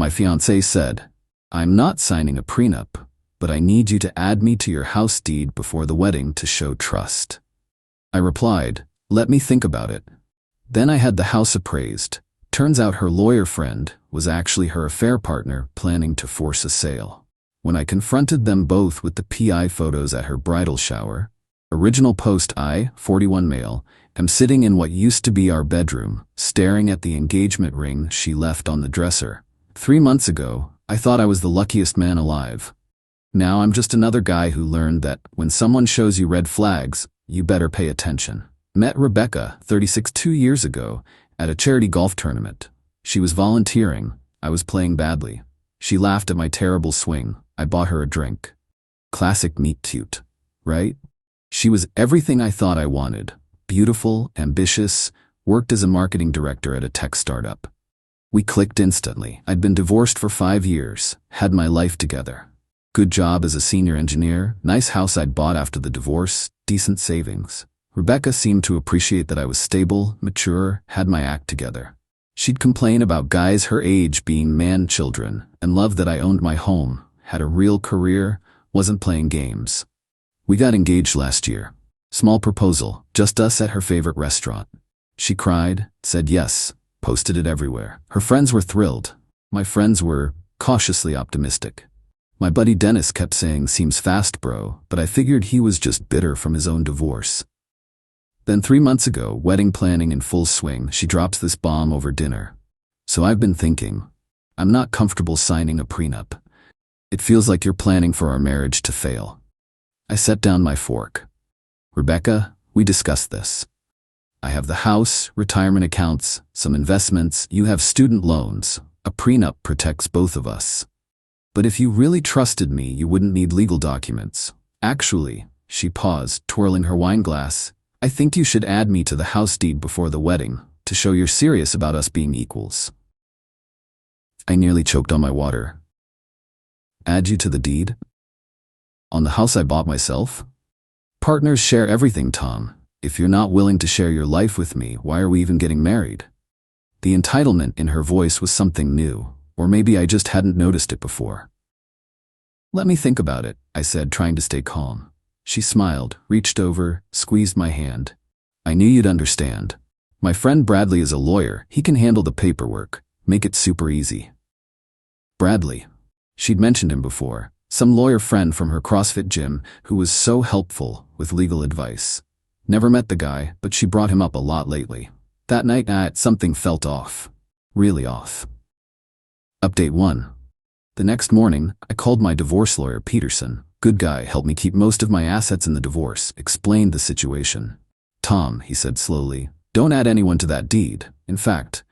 My fiancé said, "I'm not signing a prenup, but I need you to add me to your house deed before the wedding to show trust." I replied, "Let me think about it." Then I had the house appraised. Turns out her lawyer friend was actually her affair partner planning to force a sale. When I confronted them both with the PI photos at her bridal shower, original post I, 41 male, am sitting in what used to be our bedroom, staring at the engagement ring she left on the dresser. 3 months ago, I thought I was the luckiest man alive. Now I'm just another guy who learned that when someone shows you red flags, you better pay attention. Met Rebecca, 36, 2 years ago, at a charity golf tournament. She was volunteering. I was playing badly. She laughed at my terrible swing. I bought her a drink. Classic meet cute, right? She was everything I thought I wanted. Beautiful, ambitious, worked as a marketing director at a tech startup. We clicked instantly. I'd been divorced for 5 years, had my life together. Good job as a senior engineer, nice house I'd bought after the divorce, decent savings. Rebecca seemed to appreciate that I was stable, mature, had my act together. She'd complain about guys her age being man-children, and loved that I owned my home, had a real career, wasn't playing games. We got engaged last year. Small proposal, just us at her favorite restaurant. She cried, said yes, posted it everywhere. Her friends were thrilled. My friends were cautiously optimistic. My buddy Dennis kept saying, "Seems fast, bro," but I figured he was just bitter from his own divorce. Then 3 months ago, wedding planning in full swing, she drops this bomb over dinner. So I've been thinking, I'm not comfortable signing a prenup. It feels like you're planning for our marriage to fail. I set down my fork. Rebecca, we discussed this. I have the house, retirement accounts, some investments, you have student loans. A prenup protects both of us. But if you really trusted me, you wouldn't need legal documents. Actually, she paused, twirling her wine glass, I think you should add me to the house deed before the wedding, to show you're serious about us being equals. I nearly choked on my water. Add you to the deed? On the house I bought myself? Partners share everything, Tom. If you're not willing to share your life with me, why are we even getting married? The entitlement in her voice was something new, or maybe I just hadn't noticed it before. Let me think about it, I said, trying to stay calm. She smiled, reached over, squeezed my hand. I knew you'd understand. My friend Bradley is a lawyer. He can handle the paperwork, make it super easy. Bradley. She'd mentioned him before. Some lawyer friend from her CrossFit gym who was so helpful with legal advice. Never met the guy, but she brought him up a lot lately. That night, something felt off. Really off. Update 1. The next morning, I called my divorce lawyer, Peterson. Good guy, helped me keep most of my assets in the divorce, explained the situation. Tom, he said slowly, don't add anyone to that deed. In fact,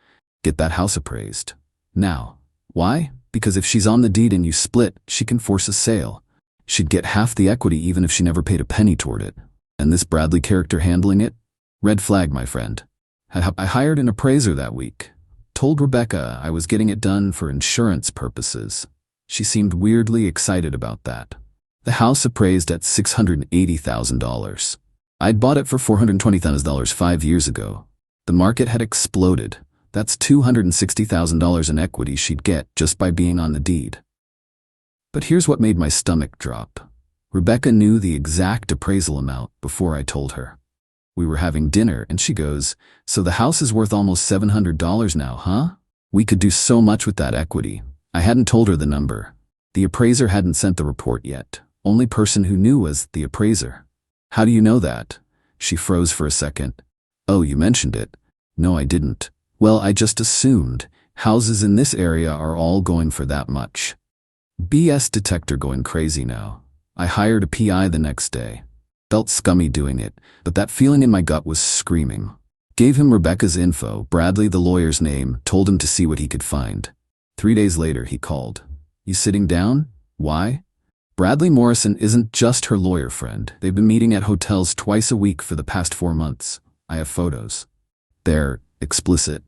get that house appraised. Now. Why? Because if she's on the deed and you split, she can force a sale. She'd get half the equity even if she never paid a penny toward it. And this Bradley character handling it? Red flag, my friend. I hired an appraiser that week. Told Rebecca I was getting it done for insurance purposes. She seemed weirdly excited about that. The house appraised at $680,000. I'd bought it for $420,000 5 years ago. The market had exploded. That's $260,000 in equity she'd get just by being on the deed. But here's what made my stomach drop. Rebecca knew the exact appraisal amount before I told her. We were having dinner and she goes, "So the house is worth almost $700 now, huh? We could do so much with that equity." I hadn't told her the number. The appraiser hadn't sent the report yet. Only person who knew was the appraiser. How do you know that? She froze for a second. Oh, you mentioned it. No, I didn't. Well, I just assumed. Houses in this area are all going for that much. BS detector going crazy now. I hired a PI the next day. Felt scummy doing it, but that feeling in my gut was screaming. Gave him Rebecca's info, Bradley the lawyer's name, told him to see what he could find. 3 days later, he called. You sitting down? Why? Bradley Morrison isn't just her lawyer friend. They've been meeting at hotels twice a week for the past 4 months. I have photos. They're explicit.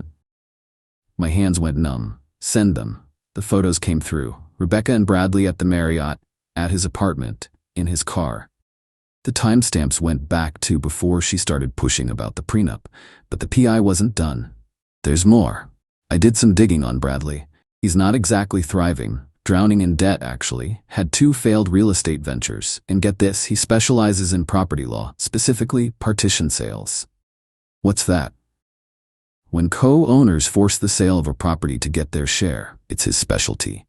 My hands went numb. Send them. The photos came through. Rebecca and Bradley at the Marriott, at his apartment, in his car. The timestamps went back to before she started pushing about the prenup, but the PI wasn't done. There's more. I did some digging on Bradley. He's not exactly thriving, drowning in debt actually, had 2 failed real estate ventures, and get this, he specializes in property law, specifically partition sales. What's that? When co-owners force the sale of a property to get their share, it's his specialty.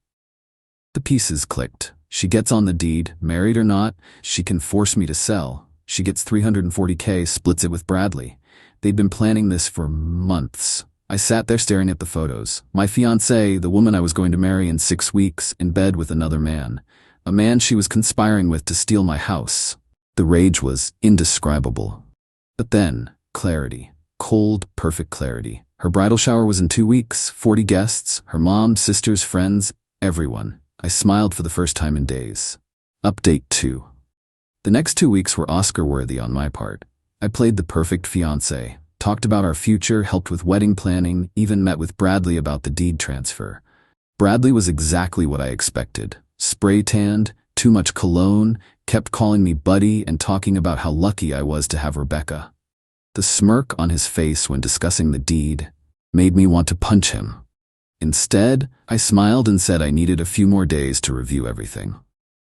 The pieces clicked. She gets on the deed, married or not, she can force me to sell. She gets $340K, splits it with Bradley. They'd been planning this for months. I sat there staring at the photos. My fiancée, the woman I was going to marry in 6 weeks, in bed with another man. A man she was conspiring with to steal my house. The rage was indescribable. But then, clarity. Cold, perfect clarity. Her bridal shower was in 2 weeks, 40 guests, her mom, sisters, friends, everyone. I smiled for the first time in days. Update 2. The next 2 weeks were Oscar-worthy on my part. I played the perfect fiancé, talked about our future, helped with wedding planning, even met with Bradley about the deed transfer. Bradley was exactly what I expected. Spray-tanned, too much cologne, kept calling me buddy and talking about how lucky I was to have Rebecca. The smirk on his face when discussing the deed made me want to punch him. Instead, I smiled and said I needed a few more days to review everything.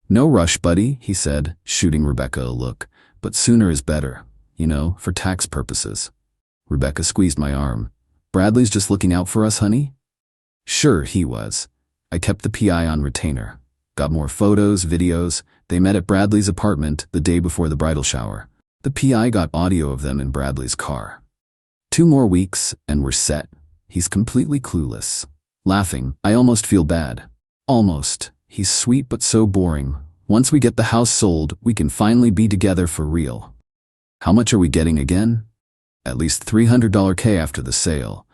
No rush, buddy, he said, shooting Rebecca a look, but sooner is better, for tax purposes. Rebecca squeezed my arm. Bradley's just looking out for us, honey? Sure, he was. I kept the PI on retainer. Got more photos, videos. They met at Bradley's apartment the day before the bridal shower. The PI got audio of them in Bradley's car. 2 more weeks, and we're set. He's completely clueless. Laughing, I almost feel bad. Almost. He's sweet but so boring. Once we get the house sold, we can finally be together for real. How much are we getting again? At least $300K after the sale.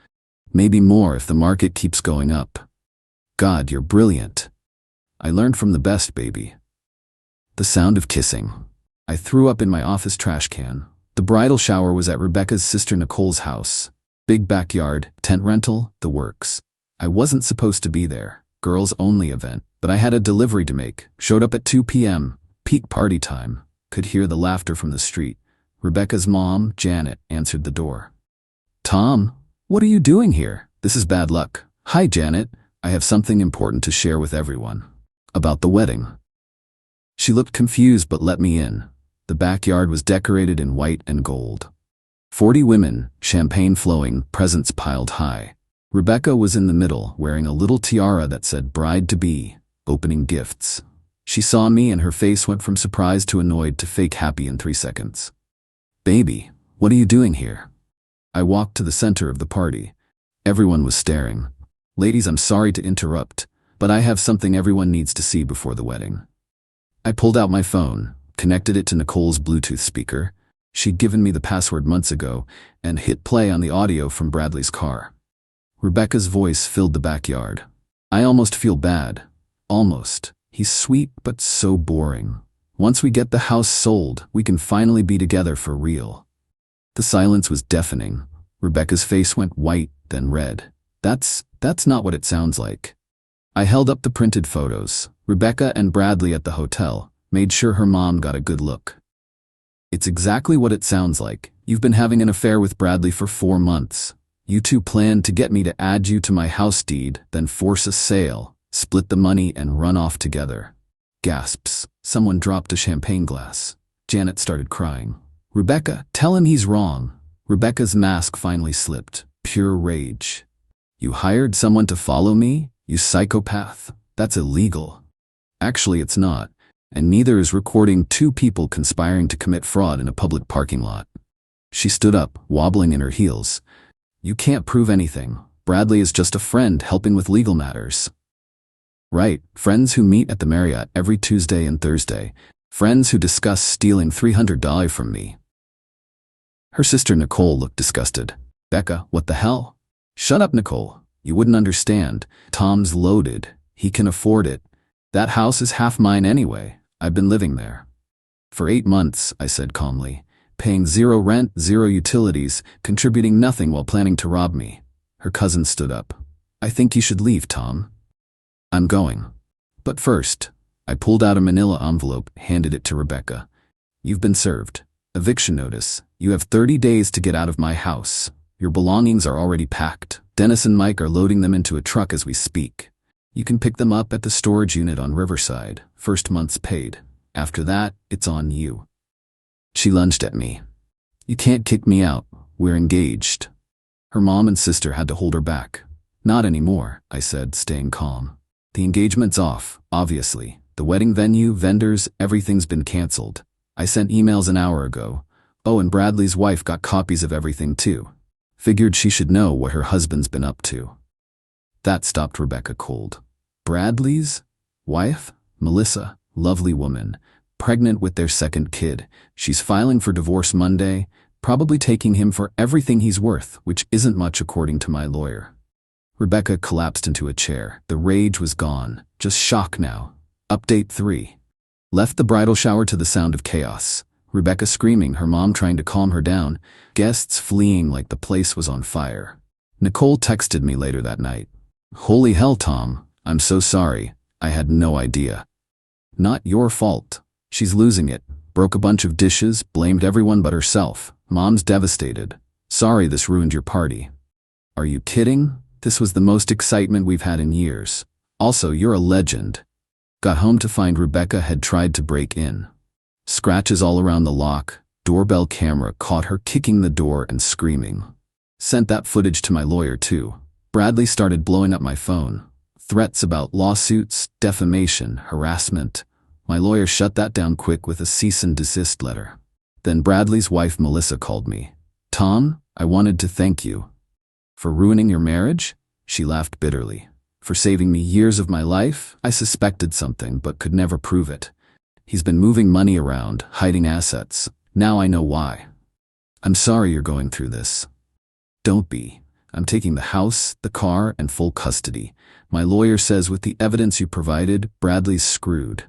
Maybe more if the market keeps going up. God, you're brilliant. I learned from the best, baby. The sound of kissing. I threw up in my office trash can. The bridal shower was at Rebecca's sister Nicole's house. Big backyard, tent rental, the works. I wasn't supposed to be there. Girls only event. But I had a delivery to make. Showed up at 2 p.m. Peak party time. Could hear the laughter from the street. Rebecca's mom, Janet, answered the door. Tom, what are you doing here? This is bad luck. Hi, Janet. I have something important to share with everyone. About the wedding. She looked confused but let me in. The backyard was decorated in white and gold. 40 women, champagne flowing, presents piled high. Rebecca was in the middle, wearing a little tiara that said bride-to-be, opening gifts. She saw me and her face went from surprised to annoyed to fake happy in 3 seconds. Baby, what are you doing here? I walked to the center of the party. Everyone was staring. Ladies, I'm sorry to interrupt, but I have something everyone needs to see before the wedding. I pulled out my phone, connected it to Nicole's Bluetooth speaker. She'd given me the password months ago, and hit play on the audio from Bradley's car. Rebecca's voice filled the backyard. I almost feel bad. Almost. He's sweet but so boring. Once we get the house sold, we can finally be together for real. The silence was deafening. Rebecca's face went white, then red. That's not what it sounds like. I held up the printed photos. Rebecca and Bradley at the hotel. Made sure her mom got a good look. It's exactly what it sounds like. You've been having an affair with Bradley for 4 months. You two planned to get me to add you to my house deed, then force a sale, split the money and run off together. Gasps. Someone dropped a champagne glass. Janet started crying. Rebecca, tell him he's wrong. Rebecca's mask finally slipped. Pure rage. You hired someone to follow me? You psychopath. That's illegal. Actually, it's not. And neither is recording 2 people conspiring to commit fraud in a public parking lot. She stood up, wobbling in her heels. You can't prove anything. Bradley is just a friend helping with legal matters. Right, friends who meet at the Marriott every Tuesday and Thursday. Friends who discuss stealing $300 from me. Her sister Nicole looked disgusted. Becca, what the hell? Shut up, Nicole. You wouldn't understand. Tom's loaded. He can afford it. That house is half mine anyway. I've been living there. For 8 months, I said calmly, paying 0 rent, 0 utilities, contributing nothing while planning to rob me. Her cousin stood up. I think you should leave, Tom. I'm going. But first, I pulled out a manila envelope, handed it to Rebecca. You've been served. Eviction notice. You have 30 days to get out of my house. Your belongings are already packed. Dennis and Mike are loading them into a truck as we speak. You can pick them up at the storage unit on Riverside. First month's paid. After that, it's on you. She lunged at me. You can't kick me out. We're engaged. Her mom and sister had to hold her back. Not anymore, I said, staying calm. The engagement's off, obviously. The wedding venue, vendors, everything's been canceled. I sent emails an hour ago. Oh, and Bradley's wife got copies of everything too. Figured she should know what her husband's been up to. That stopped Rebecca cold. Bradley's wife? Melissa, lovely woman, pregnant with their second kid. She's filing for divorce Monday, probably taking him for everything he's worth, which isn't much according to my lawyer. Rebecca collapsed into a chair. The rage was gone. Just shock now. Update 3. Left the bridal shower to the sound of chaos. Rebecca screaming, her mom trying to calm her down, guests fleeing like the place was on fire. Nicole texted me later that night. Holy hell, Tom, I'm so sorry. I had no idea. Not your fault. She's losing it. Broke a bunch of dishes, blamed everyone but herself. Mom's devastated. Sorry this ruined your party. Are you kidding? This was the most excitement we've had in years. Also, you're a legend. Got home to find Rebecca had tried to break in. Scratches all around the lock. Doorbell camera caught her kicking the door and screaming. Sent that footage to my lawyer too. Bradley started blowing up my phone. Threats about lawsuits, defamation, harassment. My lawyer shut that down quick with a cease and desist letter. Then Bradley's wife Melissa called me. Tom, I wanted to thank you. For ruining your marriage? She laughed bitterly. For saving me years of my life? I suspected something but could never prove it. He's been moving money around, hiding assets. Now I know why. I'm sorry you're going through this. Don't be. I'm taking the house, the car, and full custody. My lawyer says with the evidence you provided, Bradley's screwed.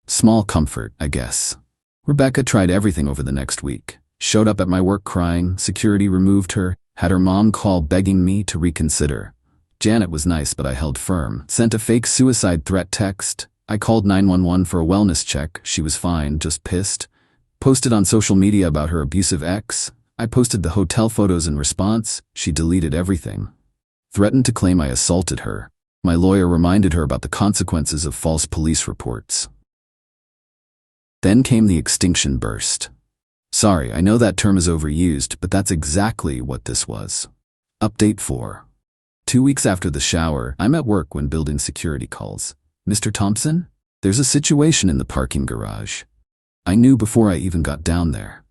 Small comfort, I guess. Rebecca tried everything over the next week. Showed up at my work crying, security removed her, had her mom call begging me to reconsider. Janet was nice but I held firm. Sent a fake suicide threat text. I called 911 for a wellness check. She was fine, just pissed. Posted on social media about her abusive ex. I posted the hotel photos in response. She deleted everything. Threatened to claim I assaulted her. My lawyer reminded her about the consequences of false police reports. Then came the extinction burst. Sorry, I know that term is overused, but that's exactly what this was. Update 4. 2 weeks after the shower, I'm at work when building security calls. Mr. Thompson? There's a situation in the parking garage. I knew before I even got down there.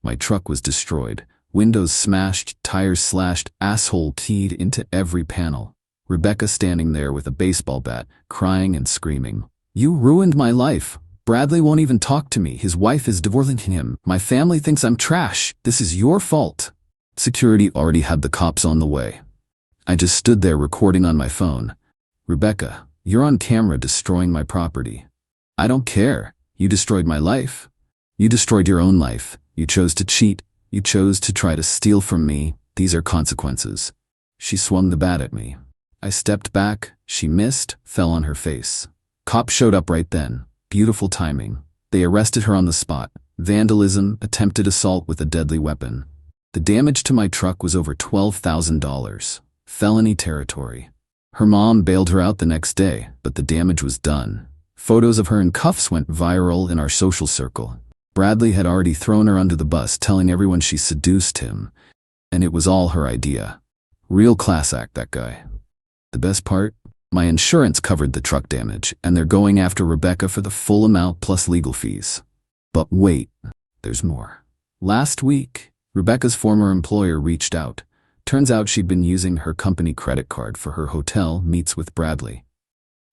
My truck was destroyed, windows smashed, tires slashed, asshole keyed into every panel. Rebecca standing there with a baseball bat, crying and screaming. You ruined my life. Bradley won't even talk to me. His wife is divorcing him. My family thinks I'm trash. This is your fault. Security already had the cops on the way. I just stood there recording on my phone. Rebecca, you're on camera destroying my property. I don't care. You destroyed my life. You destroyed your own life. You chose to cheat. You chose to try to steal from me. These are consequences. She swung the bat at me. I stepped back. She missed, fell on her face. Cops showed up right then. Beautiful timing. They arrested her on the spot. Vandalism, attempted assault with a deadly weapon. The damage to my truck was over $12,000. Felony territory. Her mom bailed her out the next day, but the damage was done. Photos of her in cuffs went viral in our social circle. Bradley had already thrown her under the bus, telling everyone she seduced him. And it was all her idea. Real class act, that guy. The best part? My insurance covered the truck damage, and they're going after Rebecca for the full amount plus legal fees. But wait, there's more. Last week, Rebecca's former employer reached out. Turns out she'd been using her company credit card for her hotel meets with Bradley.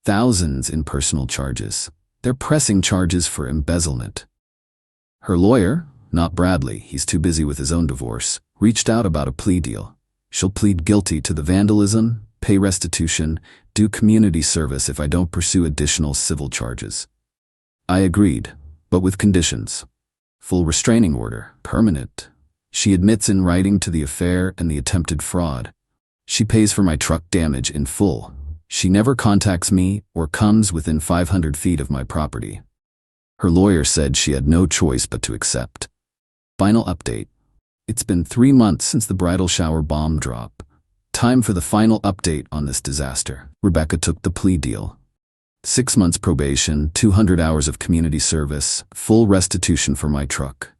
Thousands in personal charges. They're pressing charges for embezzlement. Her lawyer, not Bradley, he's too busy with his own divorce, reached out about a plea deal. She'll plead guilty to the vandalism, pay restitution, do community service if I don't pursue additional civil charges. I agreed, but with conditions. Full restraining order, permanent. She admits in writing to the affair and the attempted fraud. She pays for my truck damage in full. She never contacts me or comes within 500 feet of my property. Her lawyer said she had no choice but to accept. Final update. It's been 3 months since the bridal shower bomb drop. Time for the final update on this disaster. Rebecca took the plea deal. 6 months probation, 200 hours of community service, full restitution for my truck.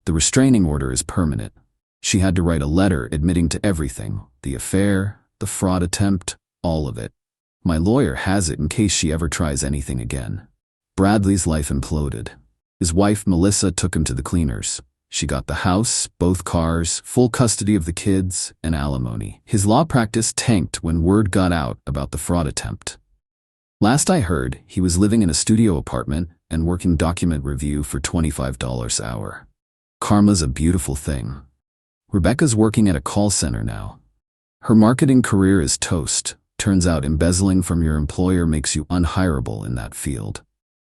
The restraining order is permanent. She had to write a letter admitting to everything, the affair, the fraud attempt, all of it. My lawyer has it in case she ever tries anything again. Bradley's life imploded. His wife, Melissa, took him to the cleaners. She got the house, both cars, full custody of the kids, and alimony. His law practice tanked when word got out about the fraud attempt. Last I heard, he was living in a studio apartment and working document review for $25 an hour. Karma's a beautiful thing. Rebecca's working at a call center now. Her marketing career is toast. Turns out embezzling from your employer makes you unhireable in that field.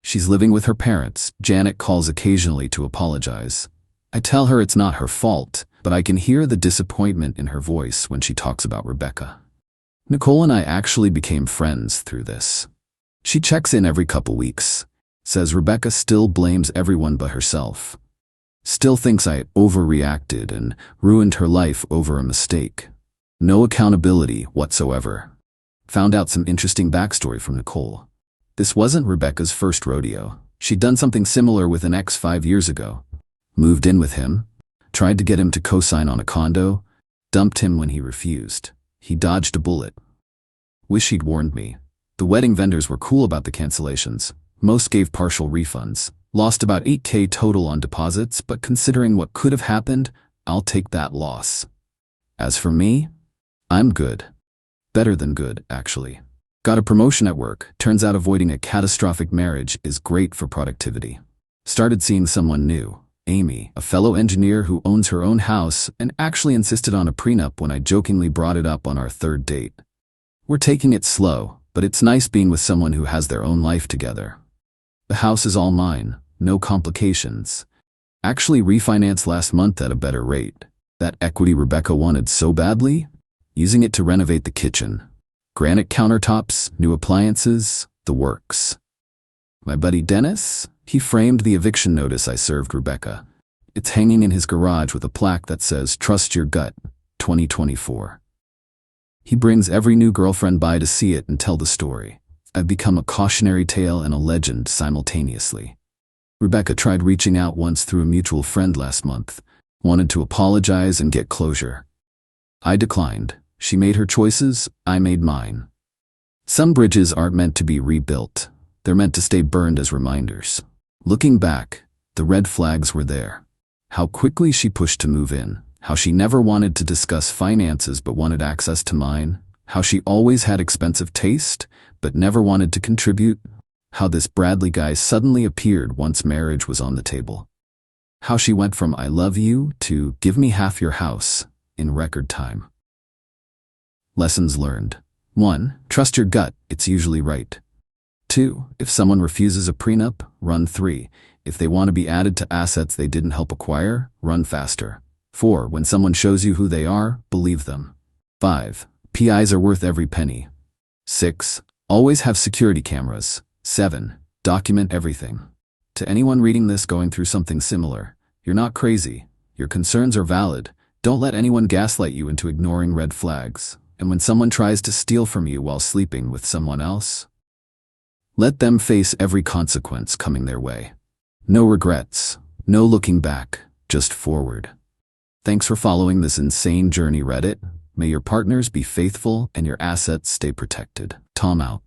She's living with her parents. Janet calls occasionally to apologize. I tell her it's not her fault, but I can hear the disappointment in her voice when she talks about Rebecca. Nicole and I actually became friends through this. She checks in every couple weeks, says Rebecca still blames everyone but herself. Still thinks I overreacted and ruined her life over a mistake. No accountability whatsoever. Found out some interesting backstory from Nicole. This wasn't Rebecca's first rodeo. She'd done something similar with an ex 5 years ago. Moved in with him, tried to get him to co-sign on a condo, dumped him when he refused. He dodged a bullet. Wish he'd warned me. The wedding vendors were cool about the cancellations. Most gave partial refunds. Lost about $8,000 total on deposits, but considering what could have happened, I'll take that loss. As for me, I'm good. Better than good, actually. Got a promotion at work. Turns out avoiding a catastrophic marriage is great for productivity. Started seeing someone new, Amy, a fellow engineer who owns her own house and actually insisted on a prenup when I jokingly brought it up on our 3rd date. We're taking it slow, but it's nice being with someone who has their own life together. The house is all mine, no complications. Actually refinanced last month at a better rate. That equity Rebecca wanted so badly? Using it to renovate the kitchen. Granite countertops, new appliances, the works. My buddy Dennis, he framed the eviction notice I served Rebecca. It's hanging in his garage with a plaque that says, "Trust your gut, 2024. He brings every new girlfriend by to see it and tell the story. I've become a cautionary tale and a legend simultaneously. Rebecca tried reaching out once through a mutual friend last month, wanted to apologize and get closure. I declined. She made her choices, I made mine. Some bridges aren't meant to be rebuilt. They're meant to stay burned as reminders. Looking back, the red flags were there. How quickly she pushed to move in. How she never wanted to discuss finances but wanted access to mine. How she always had expensive taste but never wanted to contribute. How this Bradley guy suddenly appeared once marriage was on the table. How she went from "I love you" to "give me half your house" in record time. Lessons learned. 1. Trust your gut, it's usually right. 2. If someone refuses a prenup, run. 3. If they want to be added to assets they didn't help acquire, run faster. 4. When someone shows you who they are, believe them. 5. PIs are worth every penny. 6. Always have security cameras. 7. Document everything. To anyone reading this going through something similar, you're not crazy. Your concerns are valid. Don't let anyone gaslight you into ignoring red flags. And when someone tries to steal from you while sleeping with someone else, let them face every consequence coming their way. No regrets, no looking back, just forward. Thanks for following this insane journey, Reddit. May your partners be faithful and your assets stay protected. Tom out.